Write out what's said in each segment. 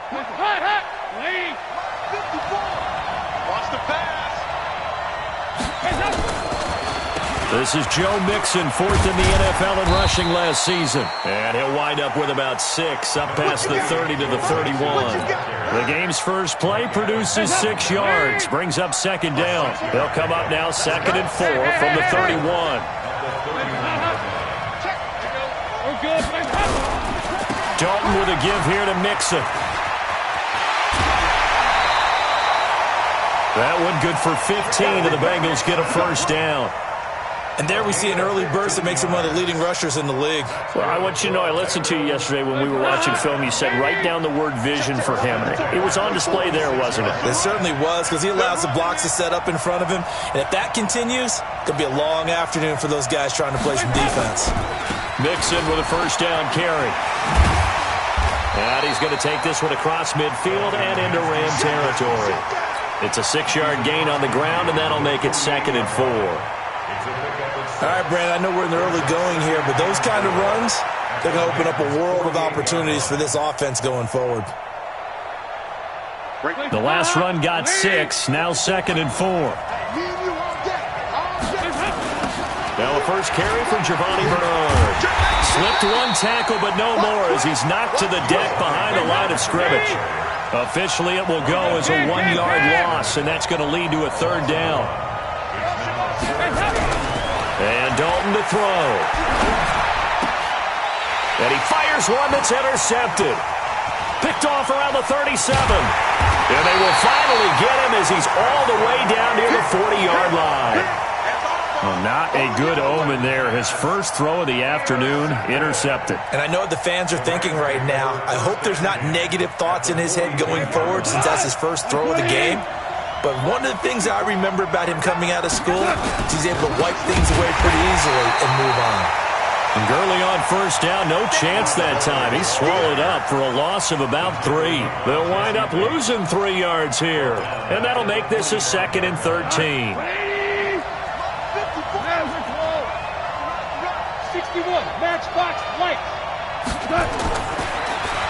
Lost the pass. This is Joe Mixon, fourth in the NFL in rushing last season. And he'll wind up with about 6, up past the 30 to the 31. The game's first play produces 6 yards, brings up second down. They'll come up now 2nd and 4 from the 31. Dalton with a give here to Mixon. That one good for 15, and the Bengals get a first down. And there we see an early burst that makes him one of the leading rushers in the league. Well, I want you to know, I listened to you yesterday when we were watching film. You said write down the word vision for him. It was on display there, wasn't it? It certainly was, because he allows the blocks to set up in front of him. And if that continues, it could be a long afternoon for those guys trying to play some defense. Mixon with a first down carry. And he's going to take this one across midfield and into Ram territory. It's a 6-yard gain on the ground, and that'll make it 2nd and 4. All right, Brandon, I know we're in the early going here, but those kind of runs, they're going to open up a world of opportunities for this offense going forward. The last run got 6, now 2nd and 4. Now a first carry from Giovanni Bernard. Slipped one tackle, but no more as he's knocked to the deck behind the line of scrimmage. Officially, it will go as a 1-yard loss, and that's going to lead to a 3rd down. And Dalton to throw. And he fires one that's intercepted. Picked off around the 37. And they will finally get him as he's all the way down near the 40-yard line. Well, not a good omen there. His first throw of the afternoon, intercepted. And I know what the fans are thinking right now. I hope there's not negative thoughts in his head going forward since that's his first throw of the game. But one of the things I remember about him coming out of school is he's able to wipe things away pretty easily and move on. And Gurley on first down, no chance that time. He's swallowed up for a loss of about 3. They'll wind up losing 3 yards here. And that'll make this a 2nd and 13. 61, matchbox, light.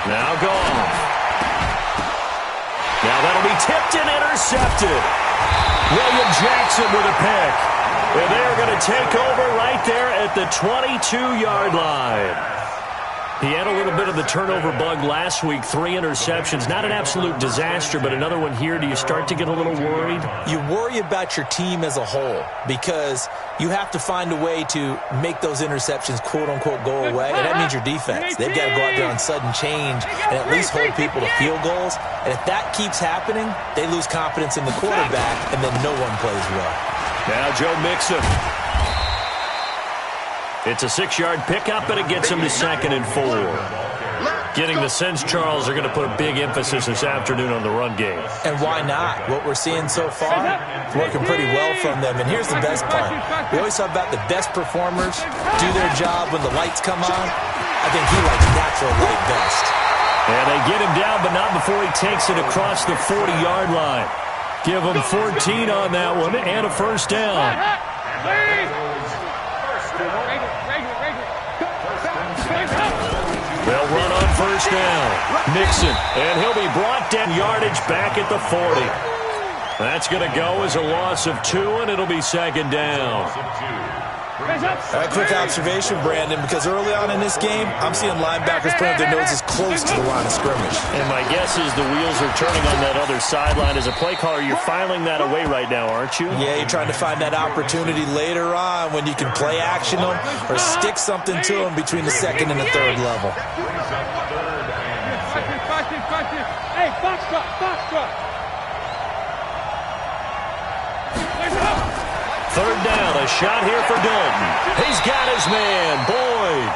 Now gone. Now that'll be tipped and intercepted. William Jackson with a pick. And they're going to take over right there at the 22-yard line. He had a little bit of the turnover bug last week, 3 interceptions. Not an absolute disaster, but another one here. Do you start to get a little worried? You worry about your team as a whole because you have to find a way to make those interceptions, quote-unquote, go away, and that means your defense. They've got to go out there on sudden change and at least hold people to field goals. And if that keeps happening, they lose confidence in the quarterback, and then no one plays well. Now Joe Mixon. It's a 6-yard pickup, and it gets him to 2nd and 4. Getting the sense, Charles, are going to put a big emphasis this afternoon on the run game. And why not? What we're seeing so far, working pretty well from them. And here's the best part. We always talk about the best performers do their job when the lights come on. I think he likes natural light best. And they get him down, but not before he takes it across the 40-yard line. Give him 14 on that one and a first down. They'll run on first down. Mixon, and he'll be brought down yardage back at the 40. That's going to go as a loss of 2, and it'll be 2nd down. A quick observation, Brandon, because early on in this game, I'm seeing linebackers putting their noses close to the line of scrimmage. And my guess is the wheels are turning on that other sideline. As a play caller, you're filing that away right now, aren't you? Yeah, you're trying to find that opportunity later on when you can play action them or stick something to them between the 2nd and the 3rd level. Hey, box drop. 3rd down, a shot here for Dalton. He's got his man, Boyd.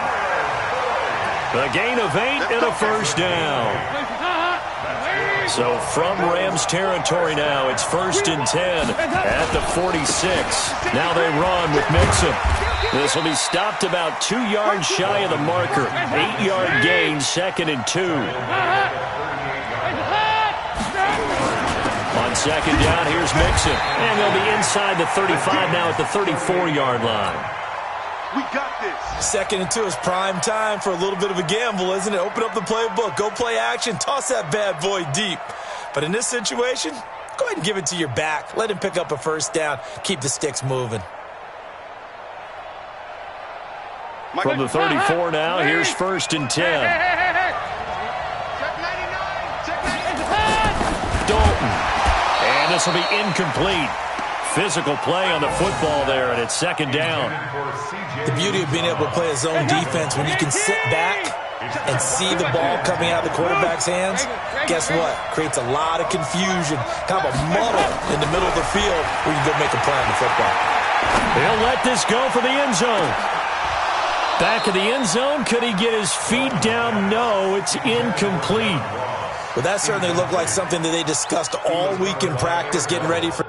A gain of 8 and a first down. So from Rams territory now, it's 1st and 10 at the 46. Now they run with Mixon. This will be stopped about 2 yards shy of the marker. 8-yard gain, 2nd and 2. On 2nd down, here's Mixon. And they'll be inside the 35 now at the 34-yard line. We got this. Second and 2 is prime time for a little bit of a gamble, isn't it? Open up the playbook, go play action, toss that bad boy deep. But in this situation, go ahead and give it to your back. Let him pick up a first down. Keep the sticks moving. From the 34 now, here's 1st and 10. Dalton. And this will be incomplete. Physical play on the football there, and it's 2nd down. The beauty of being able to play a zone defense when you can sit back and see the ball coming out of the quarterback's hands, guess what? Creates a lot of confusion, kind of a muddle in the middle of the field where you can go make a play on the football. He'll let this go for the end zone. Back of the end zone. Could he get his feet down? No, it's incomplete. Well, that certainly looked like something that they discussed all week in practice, getting ready for.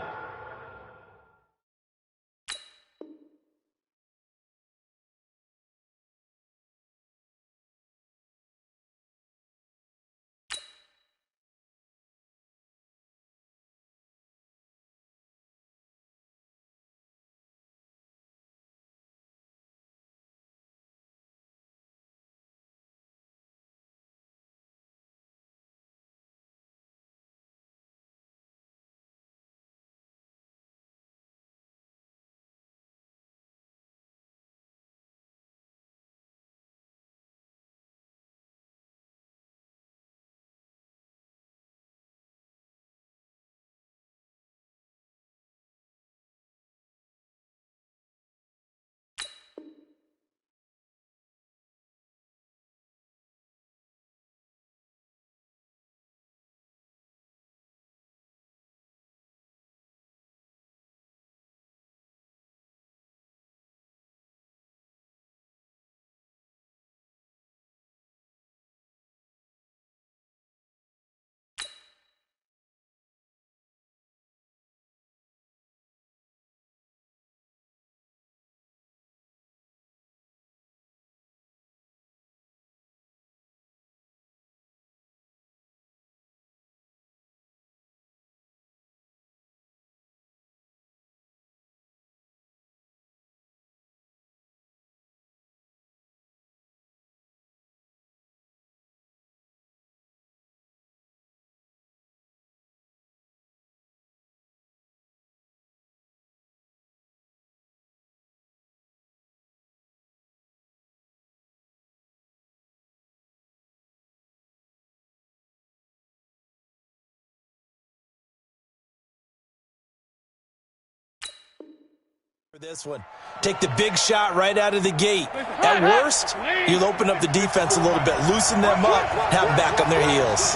For this one, take the big shot right out of the gate. At worst, you'll open up the defense a little bit, loosen them up, have them back on their heels.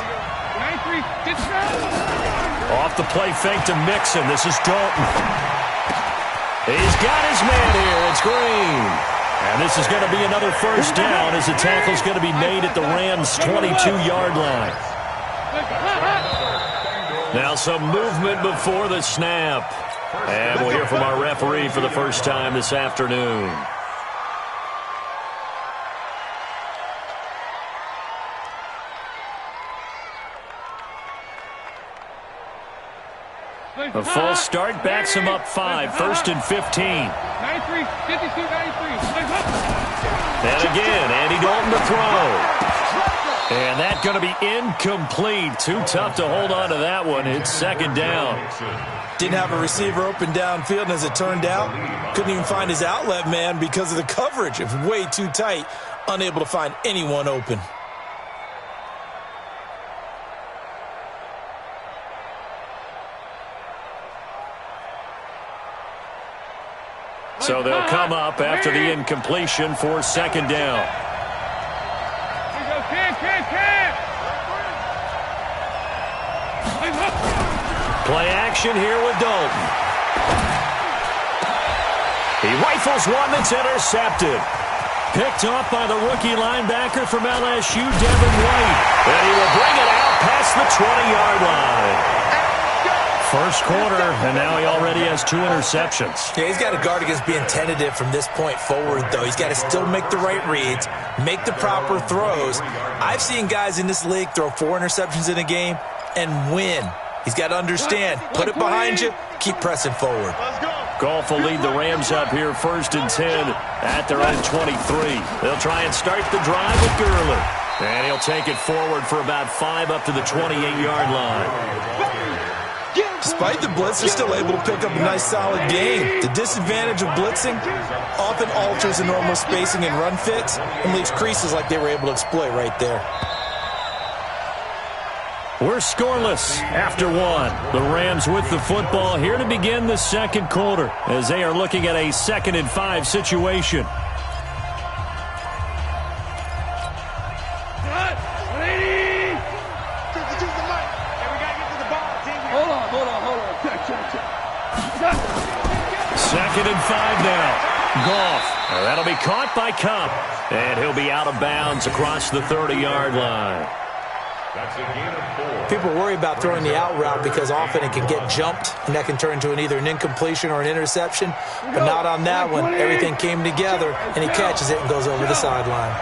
Off the play fake to Mixon. This is Dalton. He's got his man here. It's Green. And this is going to be another first down as the tackle's going to be made at the Rams' 22-yard line. Now some movement before the snap. And we'll hear from our referee for the first time this afternoon. A false start backs him up 5, 1st and 15. 93, 52, 93. And again, Andy Dalton to throw. And that's going to be incomplete. Too tough to hold on to that one. It's 2nd down. Didn't have a receiver open downfield, and as it turned out, couldn't even find his outlet man because of the coverage. It was way too tight, unable to find anyone open. So they'll come up after the incompletion for 2nd down. Play action here with Dalton. He rifles one that's intercepted. Picked off by the rookie linebacker from LSU, Devin White. And he will bring it out past the 20-yard line. First quarter, and now he already has 2 interceptions. Yeah, he's got to guard against being tentative from this point forward, though. He's got to still make the right reads, make the proper throws. I've seen guys in this league throw 4 interceptions in a game and win. He's got to understand, put it behind you, keep pressing forward. Let's go. Goff will lead the Rams up here 1st and 10 at their own 23. They'll try and start the drive with Gurley. And he'll take it forward for about 5 up to the 28-yard line. Despite the blitz, they're still able to pick up a nice, solid game. The disadvantage of blitzing often alters the normal spacing and run fits and leaves creases like they were able to exploit right there. We're scoreless after 1. The Rams with the football here to begin the second quarter as they are looking at a 2nd and 5 situation. Second and 5 now. Goff. That'll be caught by Kupp. And he'll be out of bounds across the 30-yard line. People worry about throwing the out route because often it can get jumped, and that can turn into either an incompletion or an interception. But not on that one. Everything came together, and he catches it and goes over the sideline.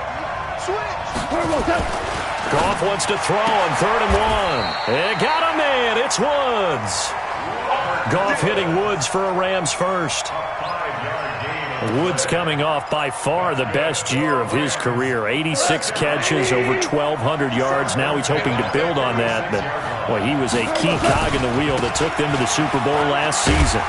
Goff wants to throw on 3rd and 1. And got a man. It's Woods. Goff hitting Woods for a Rams first. Woods coming off by far the best year of his career. 86 catches, over 1,200 yards. Now he's hoping to build on that. But, boy, he was a key cog in the wheel that took them to the Super Bowl last season.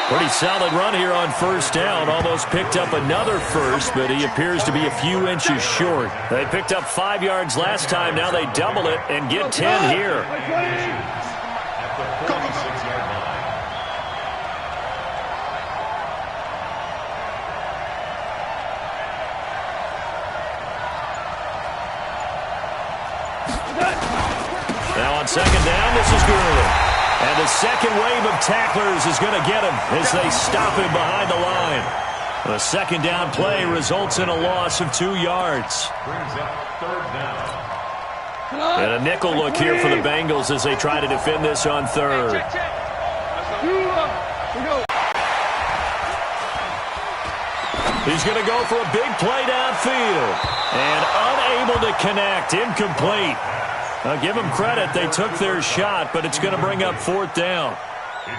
Pretty solid run here on 1st down. Almost picked up another first, but he appears to be a few inches short. They picked up 5 yards last time. Now they double it and get 10 here. Now on 2nd down, this is Gurley. And the second wave of tacklers is going to get him as they stop him behind the line. The 2nd down play results in a loss of 2 yards. And a nickel look here for the Bengals as they try to defend this on 3rd. He's going to go for a big play downfield. And unable to connect, incomplete. I'll give them credit. They took their shot, but it's going to bring up 4th down.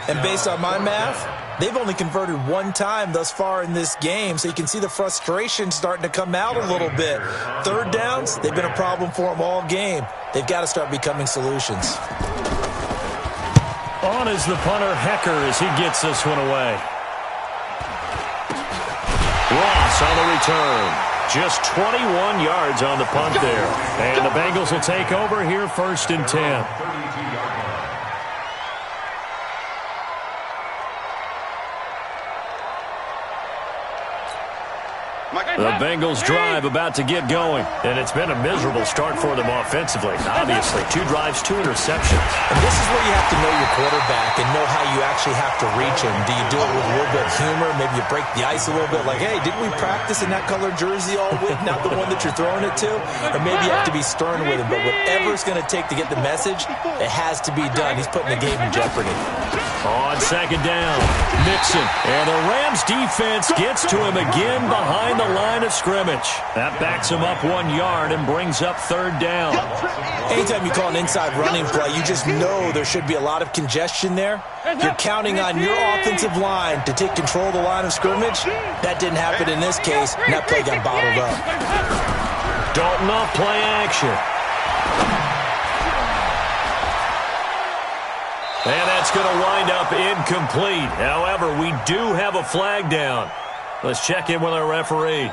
And based on my math, they've only converted 1 time thus far in this game, so you can see the frustration starting to come out a little bit. 3rd downs, they've been a problem for them all game. They've got to start becoming solutions. On is the punter, Hecker, as he gets this one away. Ross on the return. Just 21 yards on the punt there. And the Bengals will take over here 1st and 10. The Bengals drive about to get going, and it's been a miserable start for them offensively. Obviously, 2 drives, 2 interceptions. And this is where you have to know your quarterback and know how you actually have to reach him. Do you do it with a little bit of humor? Maybe you break the ice a little bit like, hey, didn't we practice in that colored jersey all week, not the one that you're throwing it to? Or maybe you have to be stern with him. But whatever it's going to take to get the message, it has to be done. He's putting the game in jeopardy. On 2nd down, Mixon. And the Rams defense gets to him again behind the line of scrimmage. That backs him up 1 yard and brings up 3rd down. Anytime you call an inside running play, you just know there should be a lot of congestion there. You're counting on your offensive line to take control of the line of scrimmage. That didn't happen in this case, and that play got bottled up. Dalton off play action. And that's going to wind up incomplete. However, we do have a flag down. Let's check in with our referee.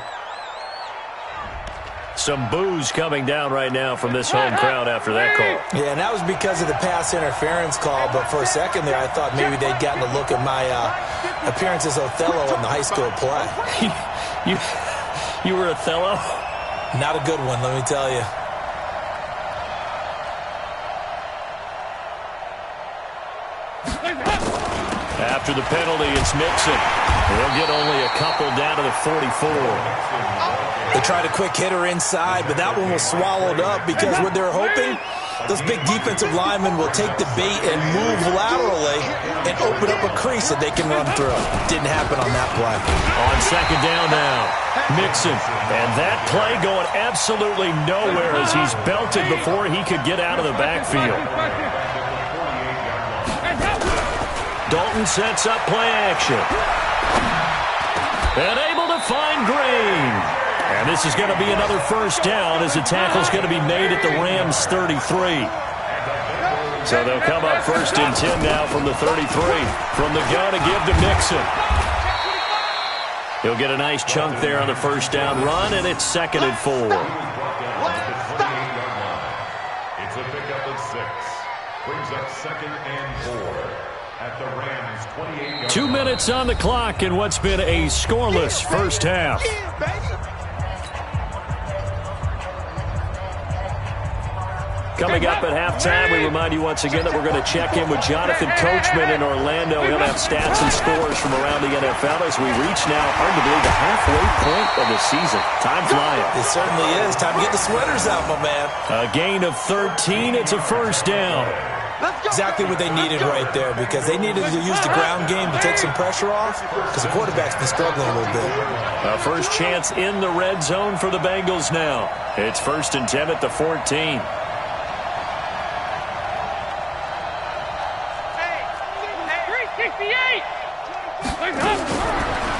Some boos coming down right now from this home crowd after that call. Yeah, and that was because of the pass interference call. But for a second there, I thought maybe they'd gotten a look at my appearance as Othello in the high school play. You were Othello? Not a good one, let me tell you. After the penalty, it's Mixon. They'll get only a couple down to the 44. They tried a quick hitter inside, but that one was swallowed up because what they're hoping, those big defensive linemen will take the bait and move laterally and open up a crease that they can run through. Didn't happen on that play. On 2nd down now, Mixon. And that play going absolutely nowhere as he's belted before he could get out of the backfield. Dalton sets up play action. And able to find Green. And this is going to be another first down as the tackle's going to be made at the Rams' 33. So they'll come up 1st and 10 now from the 33. From the gun to give to Mixon. He'll get a nice chunk there on the first down run, and it's 2nd and 4. It's a pickup of 6. Brings up 2nd and 4 at the Rams' 28. 2 minutes on the clock in what's been a scoreless first half. Coming up at halftime, we remind you once again that we're going to check in with Jonathan Coachman in Orlando. He'll have stats and scores from around the NFL as we reach now, arguably, the halfway point of the season. Time flying. It certainly is. Time to get the sweaters out, my man. A gain of 13. It's a first down. Exactly what they needed right there, because they needed to use the ground game to take some pressure off, because the quarterback's been struggling a little bit. A first chance in the red zone for the Bengals now. It's 1st and 10 at the 14.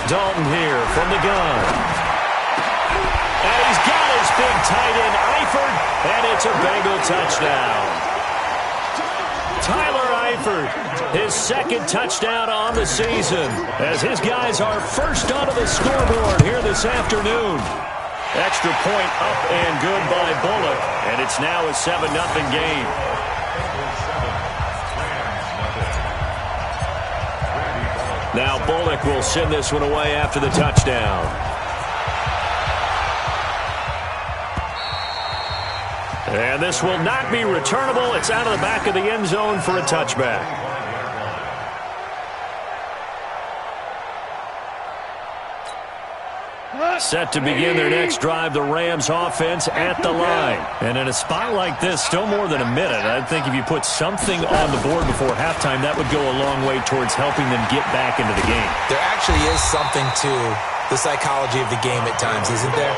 Dalton here from the gun. And he's got his big tight end, Eifert, and it's a Bengal touchdown. Tyler Eifert, his 2nd touchdown on the season, as his guys are first onto the scoreboard here this afternoon. Extra point up and good by Bullock, and it's now a 7-0 game. Now Bullock will send this one away after the touchdown. And this will not be returnable. It's out of the back of the end zone for a touchback. Set to begin their next drive, the Rams offense at the line. And in a spot like this, still more than a minute, I think if you put something on the board before halftime, that would go a long way towards helping them get back into the game. There actually is something to the psychology of the game at times, isn't there?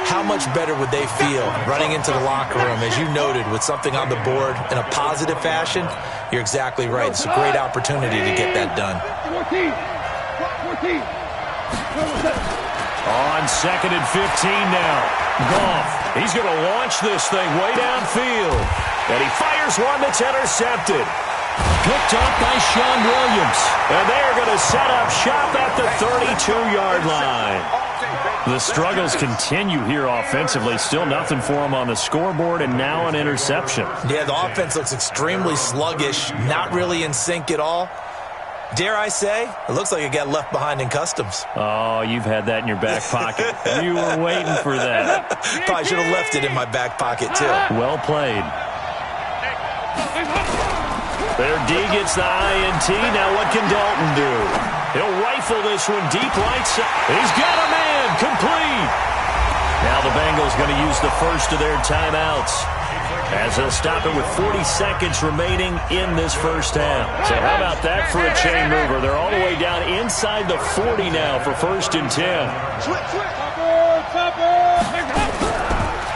How much better would they feel running into the locker room, as you noted, with something on the board in a positive fashion? You're exactly right. It's a great opportunity to get that done. 14. On 2nd and 15 now. Goff, he's going to launch this thing way downfield. And he fires one that's intercepted. Picked up by Sean Williams. And they're going to set up shop at the 32-yard line. The struggles continue here offensively. Still nothing for them on the scoreboard, and now an interception. Yeah, the offense looks extremely sluggish, not really in sync at all. Dare I say, it looks like it got left behind in customs. Oh, you've had that in your back pocket. You were waiting for that. Probably should have left it in my back pocket, too. Well played. Their D gets the INT. Now what can Dalton do? He'll rifle this one deep right side. He's got a man. Complete. Now the Bengals going to use the first of their timeouts, as they'll stop it with 40 seconds remaining in this first half. So how about that for a chain mover? They're all the way down inside the 40 now for 1st and 10.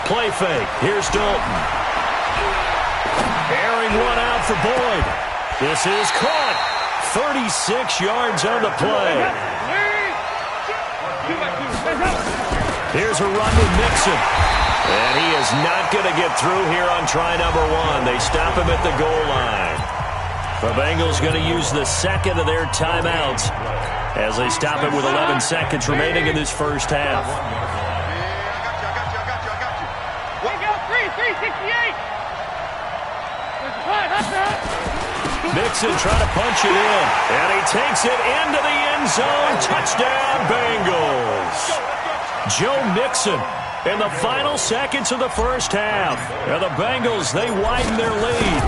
Play fake. Here's Dalton. Airing one out for Boyd. This is caught. 36 yards on the play. Here's a run with Mixon. And he is not going to get through here on try number 1. They stop him at the goal line. The Bengals going to use the 2nd of their timeouts as they stop it with 11 seconds remaining in this first half. Mixon trying to punch it in. And he takes it into the end zone. Touchdown, Bengals. Joe Mixon in the final seconds of the first half. And the Bengals, they widen their lead.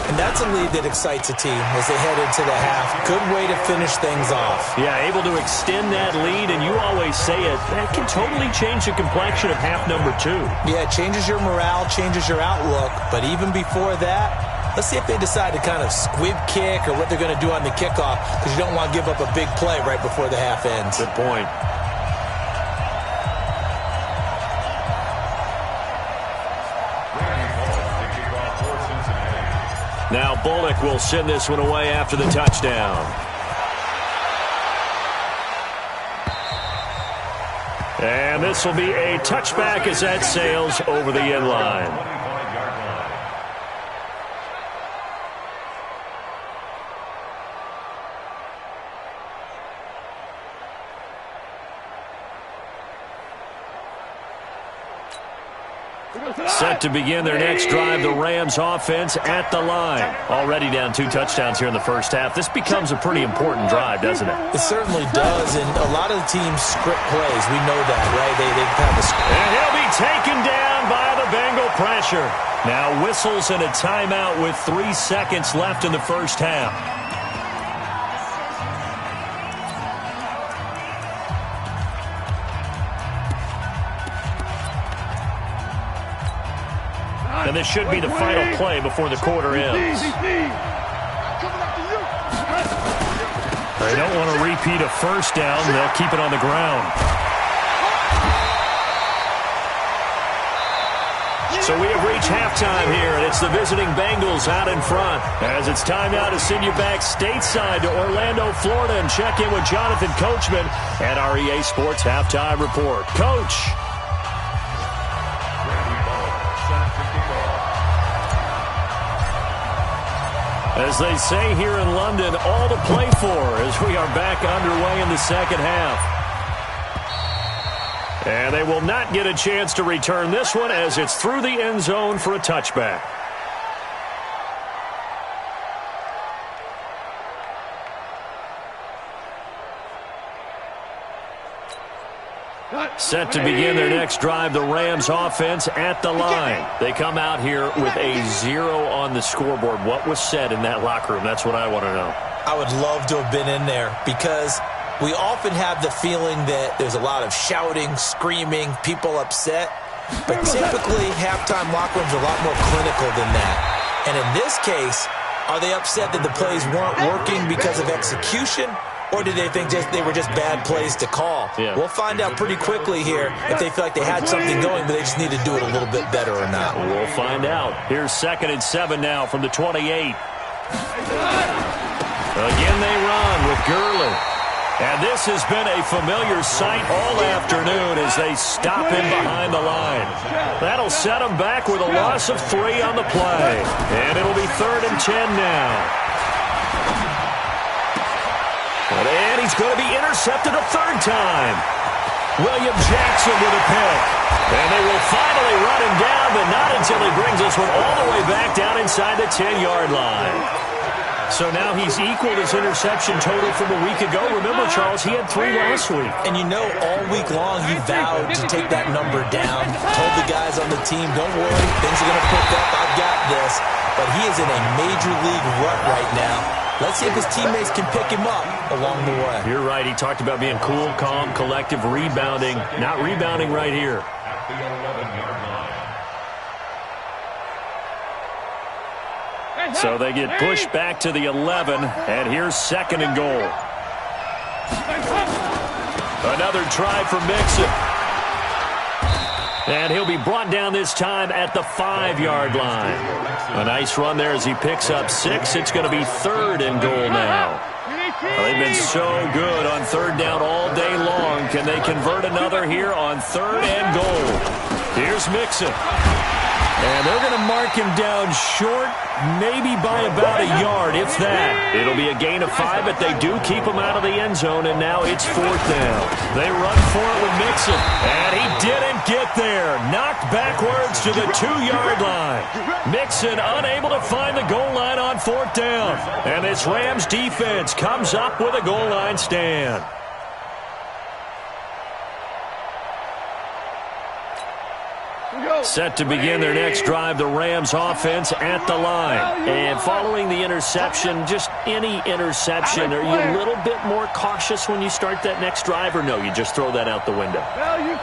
And that's a lead that excites a team as they head into the half. Good way to finish things off. Yeah, able to extend that lead, and you always say it, that can totally change the complexion of half number 2. Yeah, it changes your morale, changes your outlook. But even before that, let's see if they decide to kind of squib kick or what they're going to do on the kickoff, because you don't want to give up a big play right before the half ends. Good point. Now Bullock will send this one away after the touchdown. And this will be a touchback as that sails over the end line. Set to begin their next drive, the Rams offense at the line. Already down 2 touchdowns here in the first half. This becomes a pretty important drive, doesn't it? It certainly does, and a lot of the teams script plays. We know that, right? They have a script. And he'll be taken down by the Bengal pressure. Now whistles and a timeout with 3 seconds left in the first half. And this should be the final play before the quarter ends. They don't want to repeat a first down. They'll keep it on the ground. So we have reached halftime here, and it's the visiting Bengals out in front. As it's time now to send you back stateside to Orlando, Florida, and check in with Jonathan Coachman at our EA Sports Halftime Report. Coach. As they say here in London, all to play for as we are back underway in the second half. And they will not get a chance to return this one as it's through the end zone for a touchback. Set to begin their next drive, the Rams offense at the line. They come out here with a 0 on the scoreboard. What was said in that locker room? That's what I want to know. I would love to have been in there because we often have the feeling that there's a lot of shouting, screaming, people upset. But typically, halftime locker rooms are a lot more clinical than that. And in this case, are they upset that the plays weren't working because of execution? Or do they think they were just bad plays to call? Yeah. We'll find out pretty quickly here if they feel like they had something going, but they just need to do it a little bit better or not. We'll find out. Here's 2nd and 7 now from the 28. Again they run with Gurley. And this has been a familiar sight all afternoon as they stop him behind the line. That'll set him back with a loss of 3 on the play. And it'll be 3rd and 10 now. And he's going to be intercepted a 3rd time. William Jackson with a pick. And they will finally run him down, but not until he brings this one all the way back down inside the 10-yard line. So now he's equaled his interception total from a week ago. Remember, Charles, he had 3 last week. And you know, all week long he vowed to take that number down. Told the guys on the team, don't worry, things are going to pick up. I've got this. But he is in a major league rut right now. Let's see if his teammates can pick him up along the way. You're right. He talked about being cool, calm, collective, rebounding. Not rebounding right here. At the 11-yard line. So they get pushed back to the 11, and here's 2nd and goal. Another try for Mixon. And he'll be brought down this time at the 5-yard line. A nice run there as he picks up 6. It's going to be 3rd and goal now. Well, they've been so good on 3rd down all day long. Can they convert another here on 3rd and goal? Here's Mixon. And they're going to mark him down short, maybe by about a yard, if that. It'll be a gain of 5, but they do keep him out of the end zone, and now it's 4th down. They run for it with Mixon, and he didn't get there. Knocked backwards to the 2-yard line. Mixon unable to find the goal line on 4th down. And this Rams defense comes up with a goal line stand. Set to begin their next drive, the Rams offense at the line. And following the interception, just any interception, are you a little bit more cautious when you start that next drive, or no, you just throw that out the window?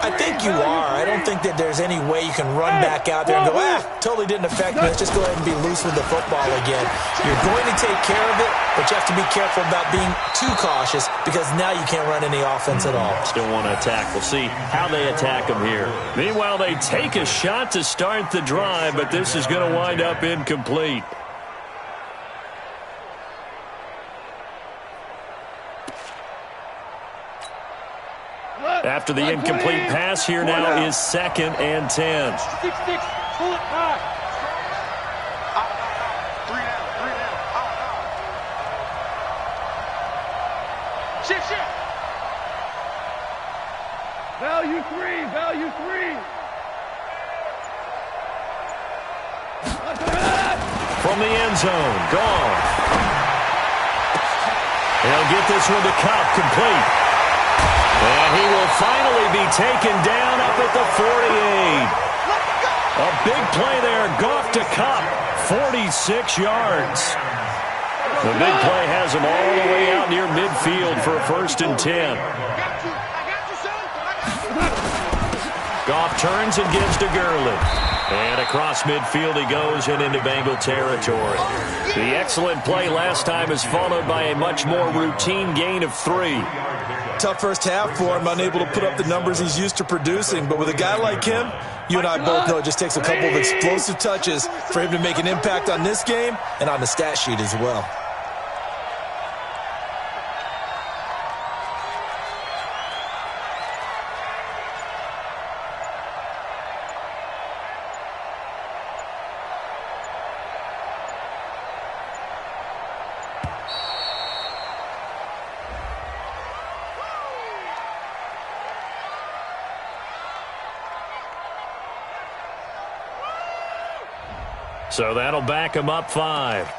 I think you are. I don't think that there's any way you can run back out there and go, totally didn't affect me. Let's just go ahead and be loose with the football again. You're going to take care of it, but you have to be careful about being too cautious because now you can't run any offense at all. Still want to attack. We'll see how they attack them here. Meanwhile, they take a shot to start the drive, but this is going to wind up incomplete. After the incomplete pass, here now is 2nd and 10. 6, pull it high. Shift. Value 3. From the end zone, gone. He'll get this one to Cup, complete. And he will finally be taken down up at the 48. A big play there, Goff to Cup, 46 yards. The big play has him all the way out near midfield for a 1st and 10. Goff turns and gives to Gurley. And across midfield he goes and into Bengal territory. The excellent play last time is followed by a much more routine gain of 3. Tough first half for him, unable to put up the numbers he's used to producing. But with a guy like him, you and I both know it just takes a couple of explosive touches for him to make an impact on this game and on the stat sheet as well. So that'll back him up 5.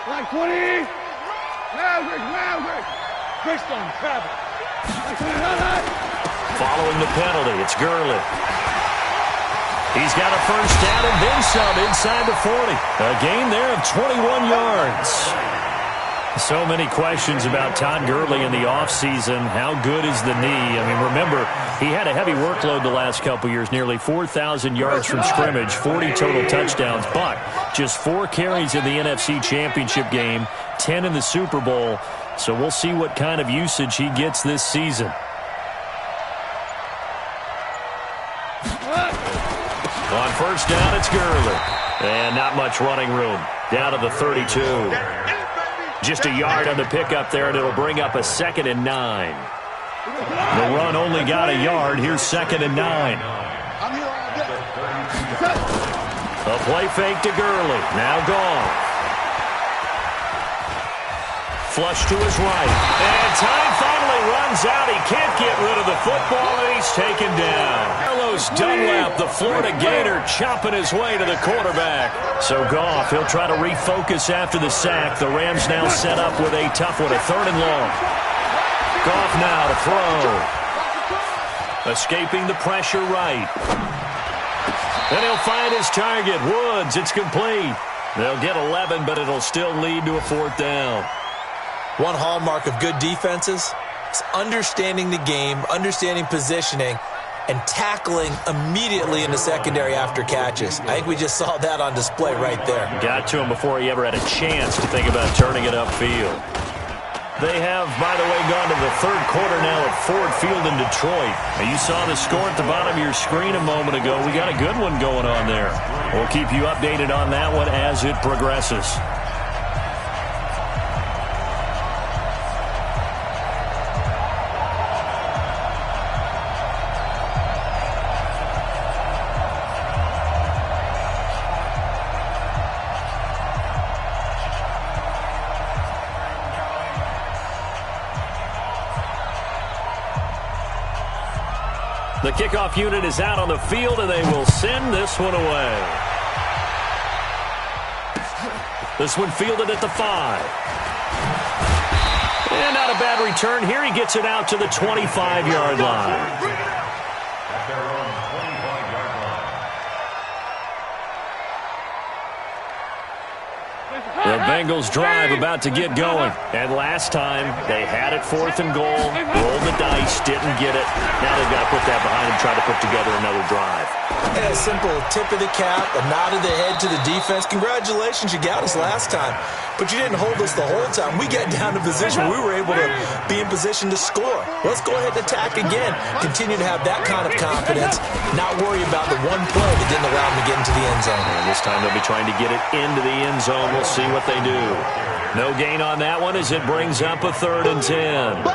Like 20. Maverick. Bristol, Travis. Following the penalty, it's Gurley. He's got a 1st down and then some inside the 40. A gain there of 21 yards. So many questions about Todd Gurley in the offseason. How good is the knee? I mean, remember, he had a heavy workload the last couple years, nearly 4,000 yards from scrimmage, 40 total touchdowns, but just 4 carries in the NFC Championship game, 10 in the Super Bowl. So we'll see what kind of usage he gets this season. On 1st down, it's Gurley. And not much running room. Down to the 32. Just a yard on the pickup there, and it'll bring up a 2nd and 9. The run only got a yard. Here's 2nd and 9. A play fake to Gurley. Now gone. Flush to his right. And time finally runs out. He can't get rid of the football, and he's taken down. Carlos Dunlap, the Florida Gator, chopping his way to the quarterback. So Goff, he'll try to refocus after the sack. The Rams now set up with a tough one, a 3rd and long. Goff now to throw. Escaping the pressure right. And he'll find his target, Woods. It's complete. They'll get 11, but it'll still lead to a 4th down. One hallmark of good defenses is understanding the game, understanding positioning, and tackling immediately in the secondary after catches. I think we just saw that on display right there. Got to him before he ever had a chance to think about turning it upfield. They have, by the way, gone to the 3rd quarter now at Ford Field in Detroit. And you saw the score at the bottom of your screen a moment ago. We got a good one going on there. We'll keep you updated on that one as it progresses. The kickoff unit is out on the field, and they will send this one away. This one fielded at the 5. And not a bad return here. He gets it out to the 25-yard line. The Bengals drive about to get going. And last time, they had it 4th and goal, rolled the dice, didn't get it. Now they've got to put that behind them, try to put together another drive. And a simple tip of the cap, a nod of the head to the defense. Congratulations, you got us last time. But you didn't hold us the whole time. We got down to position. We were able to be in position to score. Let's go ahead and attack again. Continue to have that kind of confidence. Not worry about the one play that didn't allow them to get into the end zone. And this time they'll be trying to get it into the end zone. We'll see what they do. No gain on that one as it brings up a 3rd and 10.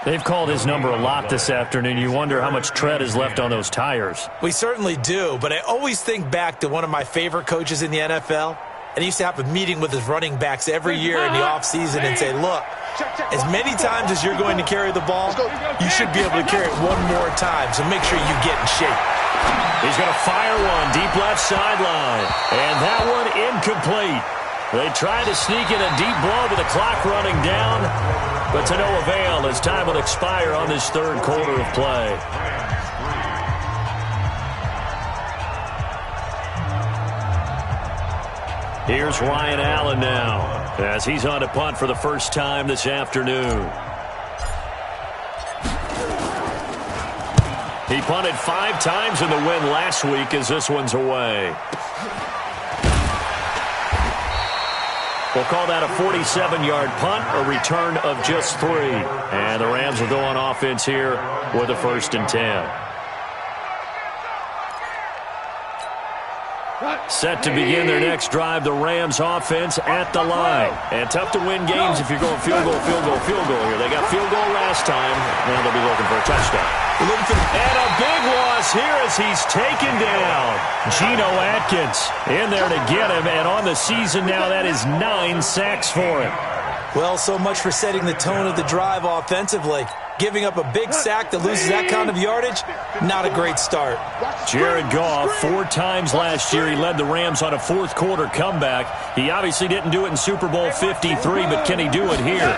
They've called his number a lot this afternoon. You wonder how much tread is left on those tires. We certainly do, but I always think back to one of my favorite coaches in the NFL, and he used to have a meeting with his running backs every year in the offseason and say, look, as many times as you're going to carry the ball, you should be able to carry it one more time, so make sure you get in shape. He's going to fire one deep left sideline, and that one incomplete. They try to sneak in a deep blow with the clock running down, but to no avail as time will expire on this 3rd quarter of play. Here's Ryan Allen now as he's on to punt for the first time this afternoon. He punted 5 times in the win last week as this one's away. We'll call that a 47-yard punt, a return of just 3. And the Rams will go on offense here with a 1st and 10. Set to begin their next drive, the Rams offense at the line. And tough to win games if you're going field goal, field goal, field goal here. They got field goal last time, and they'll be looking for a touchdown. And a big loss here as he's taken down. Geno Atkins in there to get him, and on the season now, that is 9 sacks for him. Well, so much for setting the tone of the drive offensively. Giving up a big sack that loses that kind of yardage, not a great start. Jared Goff, 4 times last year, he led the Rams on a 4th quarter comeback. He obviously didn't do it in Super Bowl 53, but can he do it here?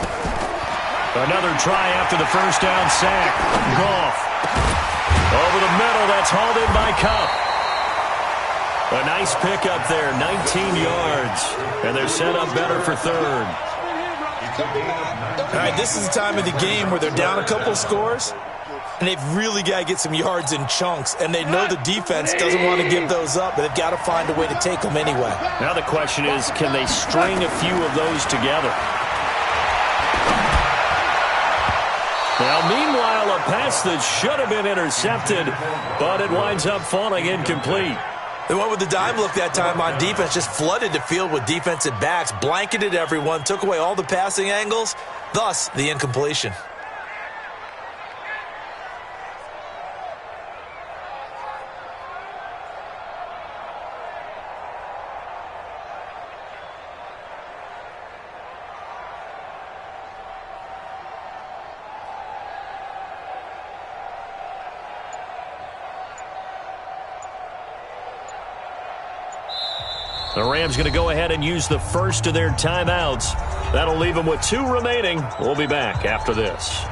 Another try after the first down sack. Goff. Over the middle, that's hauled in by Kupp. A nice pickup there, 19 yards. And they're set up better for 3rd. All right, this is the time of the game where they're down a couple scores, and they've really got to get some yards in chunks, and they know the defense doesn't want to give those up, but they've got to find a way to take them anyway. Now the question is, can they string a few of those together? Now, meanwhile, a pass that should have been intercepted, but it winds up falling incomplete. They went with the dime look that time on defense, just flooded the field with defensive backs, blanketed everyone, took away all the passing angles, thus the incompletion. The Rams going to go ahead and use the first of their timeouts. That'll leave them with 2 remaining. We'll be back after this.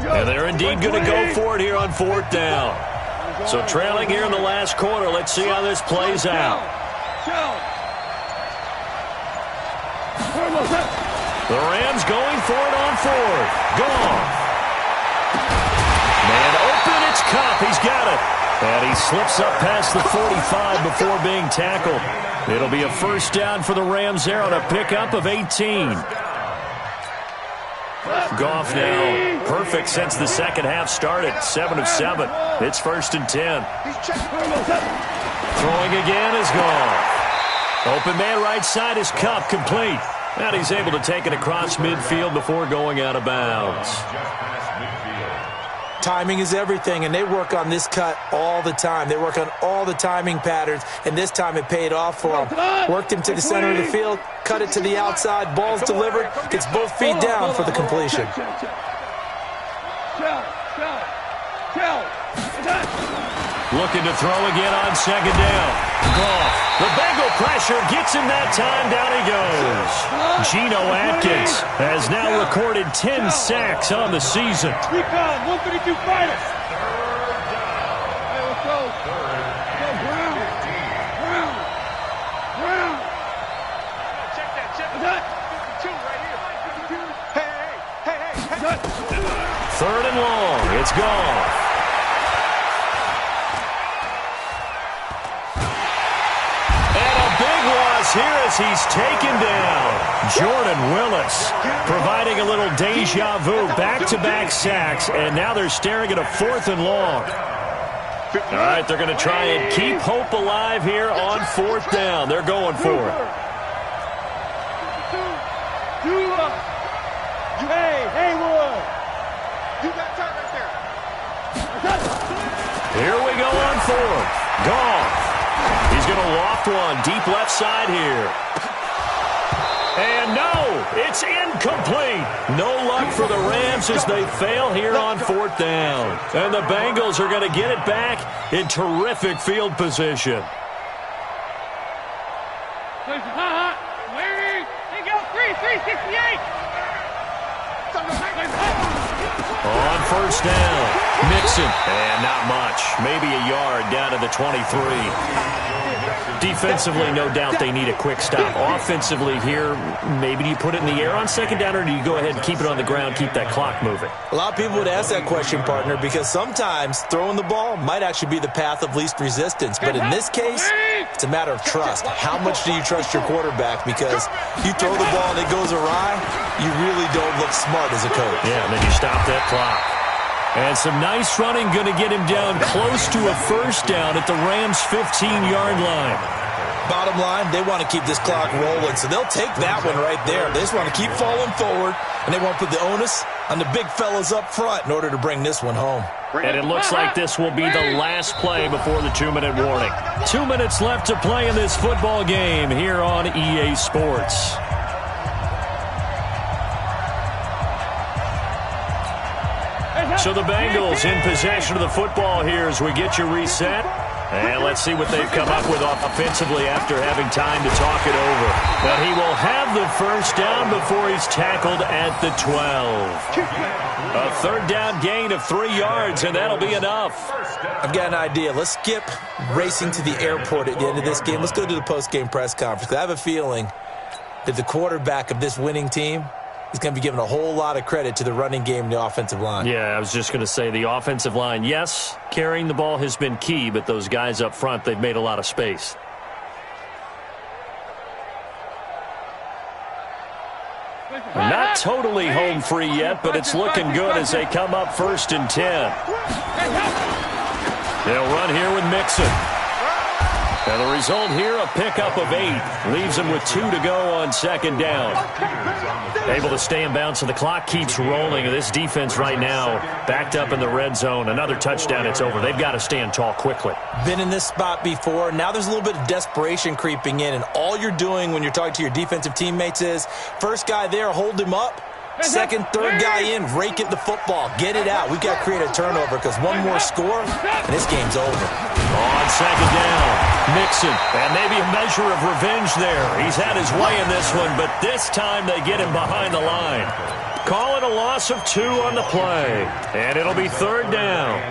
And they're indeed going to go for it here on 4th down. So trailing here in the last quarter. Let's see how this plays out. The Rams going for it on 4th. Goff. Man open, it's Kupp. He's got it. And he slips up past the 45 before being tackled. It'll be a first down for the Rams there on a pickup of 18. Goff now perfect since the second half started. 7 of 7. It's 1st and 10. Throwing again is Goff. Open man right side is Kupp, complete. And he's able to take it across midfield before going out of bounds. Timing is everything, and they work on this cut all the time. They work on all the timing patterns, and this time it paid off for them. Worked him to the center of the field, cut it to the outside, ball's delivered, gets both feet down for the completion. Looking to throw again on second down. Goff. The Bengal pressure gets him that time. Down he goes. Geno Atkins has now recorded 10 sacks on the season. Recon, 132 fighters. Hey, let's go. Go, Brown. Brown. Brown. Check that. 52 right here. Hey. Third and long. It's gone. Here as he's taken down. Jordan Willis providing a little deja vu. Back-to-back sacks, and now they're staring at a 4th and long. All right, they're going to try and keep hope alive here on 4th down. They're going for it. Hey, Haywood. You got time right there. Here we go on 4th. Goff. He's going to loft one deep left side here. And no, it's incomplete. No luck for the Rams as they fail here on 4th down. And the Bengals are going to get it back in terrific field position. Larry, they go 368. On 1st down, Mixon. And not much. Maybe a yard down to the 23. Defensively, no doubt they need a quick stop. Offensively here, maybe do you put it in the air on 2nd down, or do you go ahead and keep it on the ground, keep that clock moving? A lot of people would ask that question, partner, because sometimes throwing the ball might actually be the path of least resistance. But in this case, it's a matter of trust. How much do you trust your quarterback? Because you throw the ball and it goes awry, you really don't look smart as a coach. Yeah, and then you stop that clock. And some nice running, going to get him down close to a 1st down at the Rams' 15-yard line. Bottom line, they want to keep this clock rolling, so they'll take that one right there. They just want to keep falling forward, and they want to put the onus on the big fellas up front in order to bring this one home. And it looks like this will be the last play before the 2-minute warning. 2 minutes left to play in this football game here on EA Sports. So the Bengals in possession of the football here as we get you reset. And let's see what they've come up with offensively after having time to talk it over. But he will have the 1st down before he's tackled at the 12. A 3rd down gain of 3 yards, and that'll be enough. I've got an idea. Let's skip racing to the airport at the end of this game. Let's go to the post-game press conference. I have a feeling that the quarterback of this winning team is going to be giving a whole lot of credit to the running game and the offensive line. Yeah, I was just going to say the offensive line, yes, carrying the ball has been key, but those guys up front, they've made a lot of space. Not totally home free yet, but it's looking good as they come up 1st and 10. They'll run here with Mixon. And the result here, a pickup of 8. Leaves them with 2 to go on 2nd down. Able to stay in bounds, so the clock keeps rolling. This defense right now backed up in the red zone. Another touchdown, it's over. They've got to stand tall quickly. Been in this spot before. Now there's a little bit of desperation creeping in, and all you're doing when you're talking to your defensive teammates is, first guy there, hold him up. Second, third guy in, rake at the football. Get it out. We've got to create a turnover because one more score, and this game's over. On 2nd down, Mixon. And maybe a measure of revenge there. He's had his way in this one, but this time they get him behind the line. Call it a loss of 2 on the play. And it'll be 3rd down.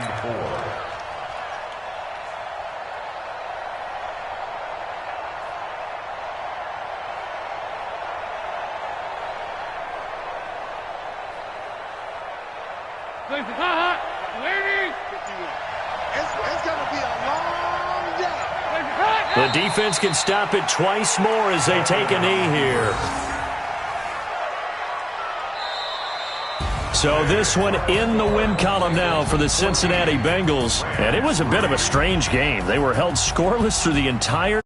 The defense can stop it twice more as they take a knee here. So this one in the win column now for the Cincinnati Bengals. And it was a bit of a strange game. They were held scoreless through the entire